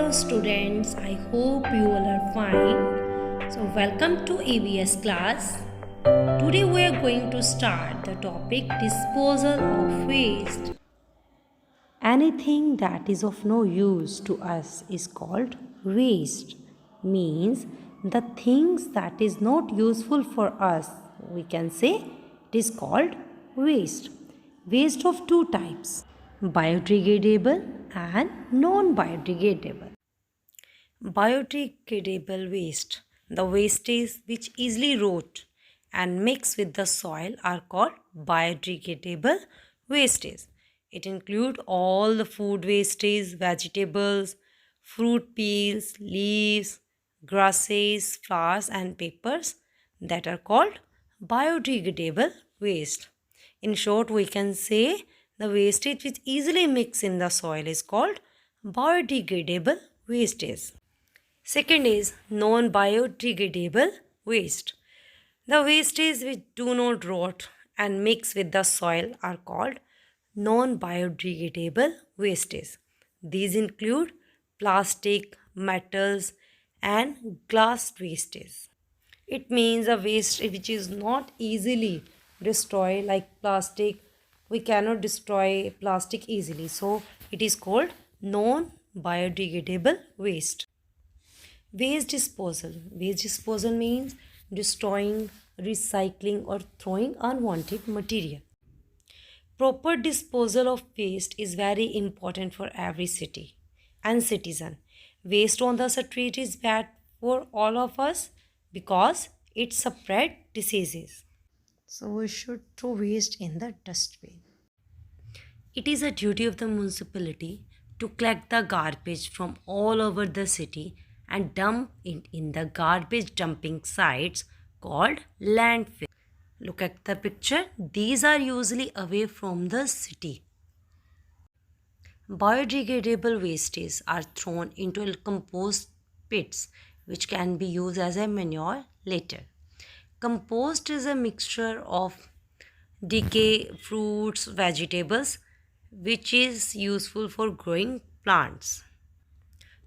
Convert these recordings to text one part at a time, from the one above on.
Hello students, I hope you all are fine. So welcome to EVS class. Today we are going to start the topic disposal of waste. Anything that is of no use to us is called waste. Means the things that is not useful for us, we can say it is called waste. Waste of two types, biodegradable and non-biodegradable. Biodegradable waste. The wastes which easily rot and mix with the soil are called biodegradable wastes. It includes all the food wastes, vegetables, fruit peels, leaves, grasses, flowers and papers that are called biodegradable waste. In short, we can say the wastage which easily mix in the soil is called biodegradable wastage. Second is non-biodegradable waste. The wastes which do not rot and mix with the soil are called non-biodegradable wastes. These include plastic, metals and glass wastes. It means a waste which is not easily destroyed like plastic. We cannot destroy plastic easily. So it is called non-biodegradable waste. Waste disposal. Waste disposal means destroying, recycling or throwing unwanted material. Proper disposal of waste is very important for every city and citizen. Waste on the street is bad for all of us because it spreads diseases. So we should throw waste in the dustbin. It is a duty of the municipality to collect the garbage from all over the city and dump it in the garbage dumping sites called landfill. Look at the picture. These are usually away from the city. Biodegradable wastes are thrown into compost pits which can be used as a manure later. Compost is a mixture of decay fruits, vegetables which is useful for growing plants.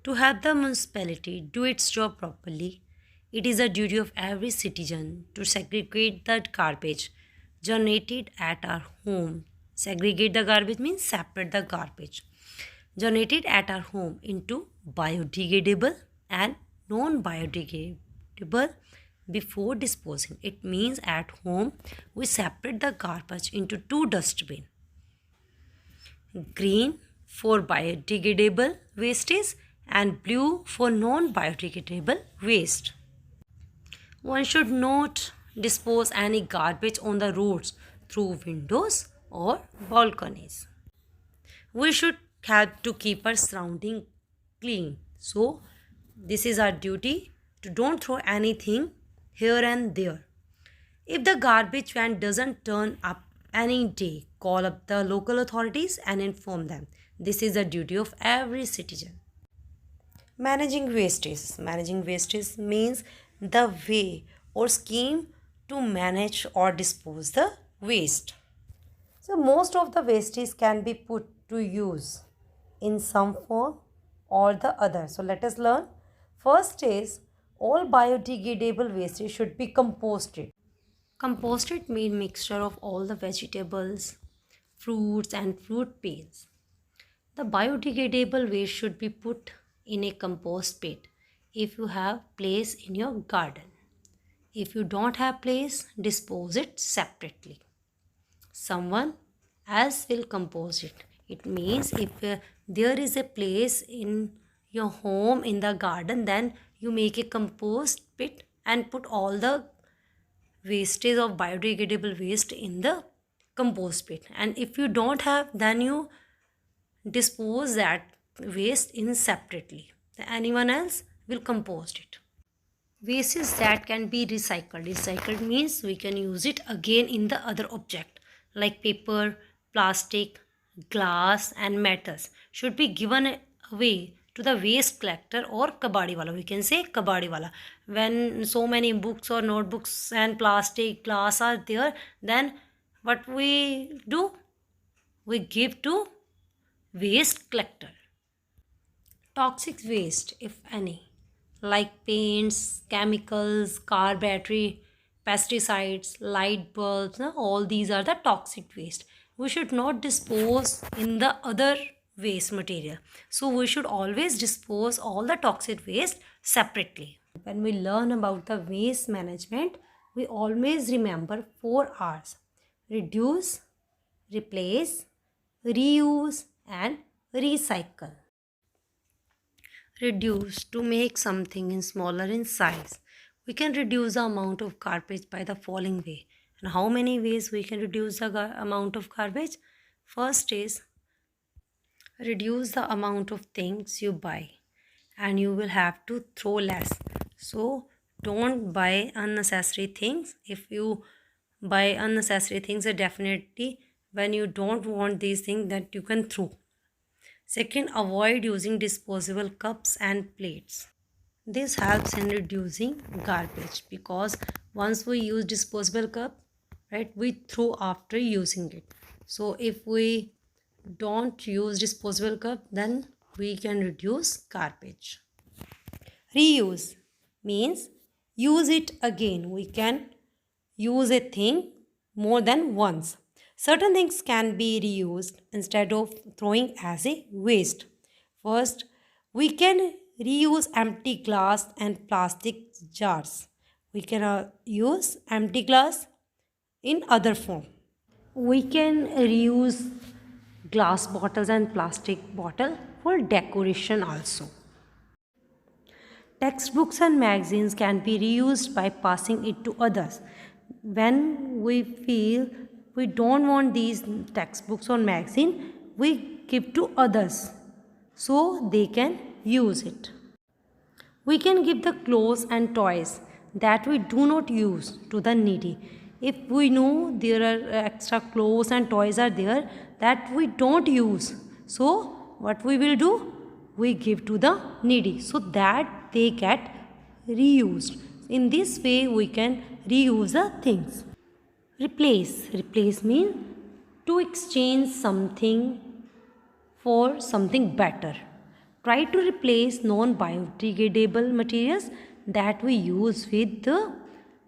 To help the municipality do its job properly, it is a duty of every citizen to segregate the garbage generated at our home. Segregate the garbage means separate the garbage generated at our home into biodegradable and non-biodegradable before disposing. It means at home we separate the garbage into two dustbins. Green for biodegradable wastes and blue for non-biodegradable waste. One should not dispose any garbage on the roads through windows or balconies. We should help to keep our surrounding clean. So this is our duty to don't throw anything here and there. If the garbage van doesn't turn up any day, call up the local authorities and inform them. This is a duty of every citizen. Managing wastes. Managing wastes means the way or scheme to manage or dispose the waste. So most of the wastes can be put to use in some form or the other. So let us learn. First is all biodegradable wastes should be composted. Composted means mixture of all the vegetables, fruits and fruit peels. The biodegradable waste should be put in a compost pit if you have place in your garden. If you don't have place, dispose it separately. Someone else will compose it. It means if there is a place in your home in the garden, then you make a compost pit and put all the wastage of biodegradable waste in the compost pit. And if you don't have, then you dispose that waste in separately. Anyone else will compost it. Wastes that can be recycled. Recycled means we can use it again in the other object like paper, plastic, glass and metals should be given away to the waste collector or kabadi wala. We can say kabadi wala. When so many books or notebooks and plastic, glass are there, then what we do? We give to waste collector. Toxic waste, if any, like paints, chemicals, car battery, pesticides, light bulbs, all these are the toxic waste. We should not dispose in the other waste material. So we should always dispose all the toxic waste separately. When we learn about the waste management, we always remember 4 R's: reduce, replace, reuse, and recycle. Reduce, to make something in smaller in size. We can reduce the amount of garbage by the following way. And how many ways we can reduce the amount of garbage? First is reduce the amount of things you buy, and you will have to throw less. So don't buy unnecessary things. If you buy unnecessary things, definitely when you don't want these things, that you can throw. Second, avoid using disposable cups and plates. This helps in reducing garbage, because once we use disposable cup, right, we throw after using it. So if we don't use disposable cup, then we can reduce garbage. Reuse means use it again. We can use a thing more than once. Certain things can be reused instead of throwing as a waste. First, we can reuse empty glass and plastic jars. We can use empty glass in other form. We can reuse glass bottles and plastic bottle for decoration also. Textbooks and magazines can be reused by passing it to others. When we feel we don't want these textbooks or magazine, we give to others so they can use it. We can give the clothes and toys that we do not use to the needy. If we know there are extra clothes and toys are there that we don't use, so what we will do? We give to the needy so that they get reused. In this way we can reuse the things. Replace means to exchange something for something better. Try to replace non-biodegradable materials that we use with the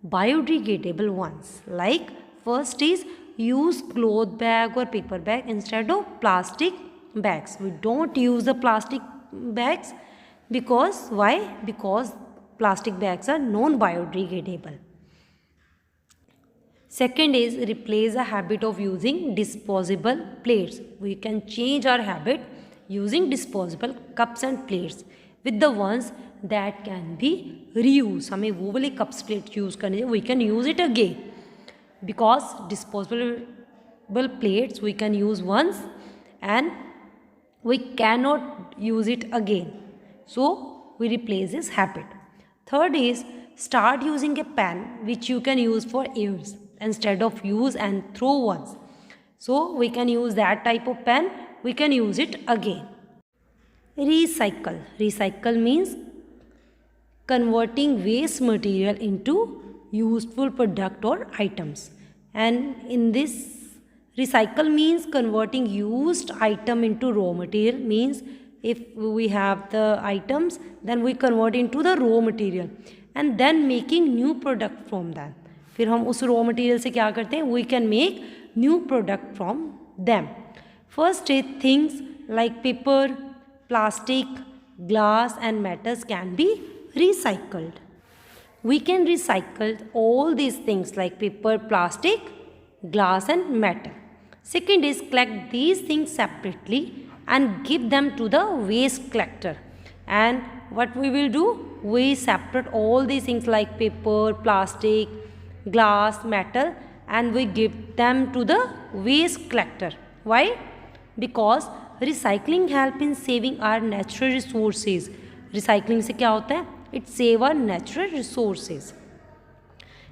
biodegradable ones. Like, first is use cloth bag or paper bag instead of plastic bags. We don't use the plastic bags because why? Because plastic bags are non-biodegradable. Second is replace the habit of using disposable plates. We can change our habit using disposable cups and plates with the ones that can be reused. हमें वो वाले cups plate use करने we can use it again, because disposable plates we can use once and we cannot use it again. So we replace this habit. Third is start using a pen which you can use for years instead of use and throw once. So we can use that type of pen, we can use it again. Recycle. Recycle means converting waste material into useful product or items. And in this, recycle means converting used item into raw material. Means if we have the items, then we convert into the raw material and then making new product from that. फिर हम उस raw material से क्या करते हैं? We can make new product from them. First is things like paper, plastic, glass and metals can be recycled. We can recycle all these things like paper, plastic, glass and metal. Second is collect these things separately and give them to the waste collector. And what we will do? We separate all these things like paper, plastic, glass, metal and we give them to the waste collector. Why? Because recycling help in saving our natural resources. Recycling से क्या होता है? It save our natural resources.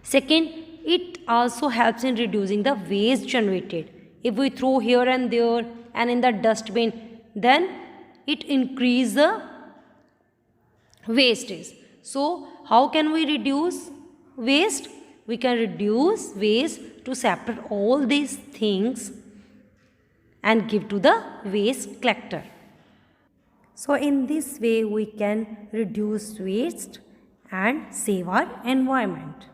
Second, it also helps in reducing the waste generated. If we throw here and there and in the dustbin, then it increase the wastage. So how can we reduce waste? We can reduce waste to separate all these things and give to the waste collector. So in this way we can reduce waste and save our environment.